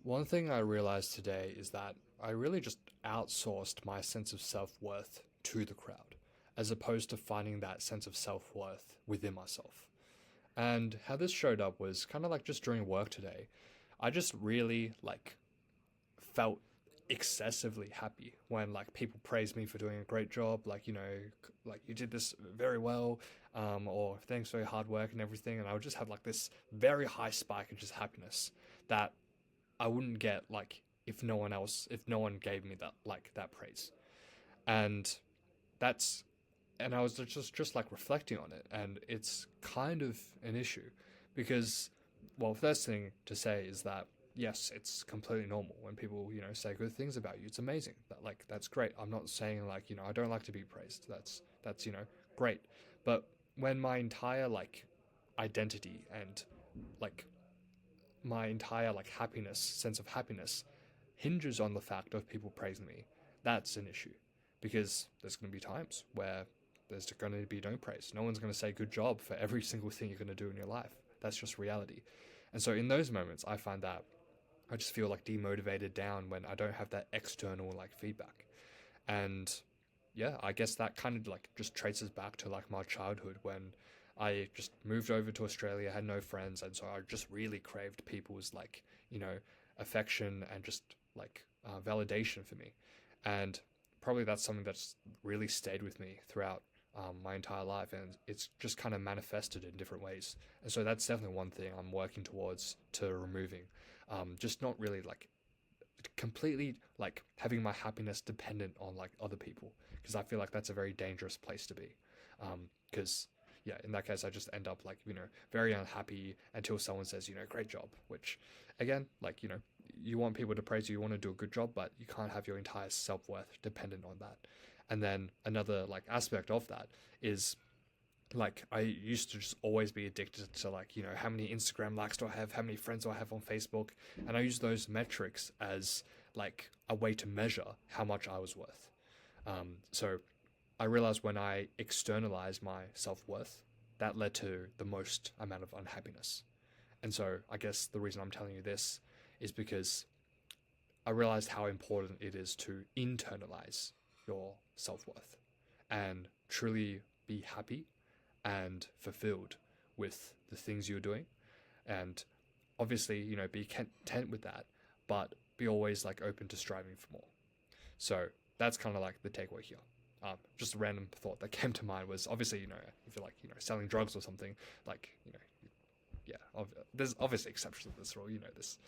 One thing I realized today is that I really just outsourced my sense of self worth to the crowd, as opposed to finding that sense of self worth within myself. And how this showed up was kind of like just during work today. I just really felt excessively happy when like people praised me for doing a great job, like like you did this very well, or thanks for your hard work and everything. And I would just have like this very high spike of just happiness that I wouldn't get like if no one gave me that praise. And that's and I was just like reflecting on it, and it's kind of an issue because, well, first thing to say is that yes, it's completely normal when people say good things about you. It's amazing. That's great. I'm not saying I don't like to be praised. That's great. But when my entire identity and like my entire happiness sense of happiness hinges on the fact of people praising me, that's an issue because there's going to be times where there's going to be no praise. No one's going to say good job for every single thing you're going to do in your life. That's just reality. And so in those moments, I find that I just feel demotivated down when I don't have that external feedback. And yeah, I guess that kind of just traces back to my childhood when I just moved over to Australia, had no friends, and so I just really craved people's you know affection and just validation for me. And probably that's something that's really stayed with me throughout my entire life, and it's just kind of manifested in different ways. And so that's definitely one thing I'm working towards to removing. Just not really completely having my happiness dependent on other people, because I feel like that's a very dangerous place to be. Because yeah, in that case, I just end up very unhappy until someone says great job, which again you want people to praise you, you want to do a good job, but you can't have your entire self-worth dependent on that. And then another aspect of that is I used to just always be addicted to how many Instagram likes do I have, how many friends do I have on Facebook, and I use those metrics as a way to measure how much I was worth. So I realized when I externalized my self-worth, that led to the most amount of unhappiness. And so I guess the reason I'm telling you this is because I realized how important it is to internalize your self-worth and truly be happy and fulfilled with the things you're doing. And obviously, be content with that, but be always open to striving for more. So that's kind of the takeaway here. Just a random thought that came to mind was obviously, if you're selling drugs or something, yeah, there's obviously exceptions to this rule, this.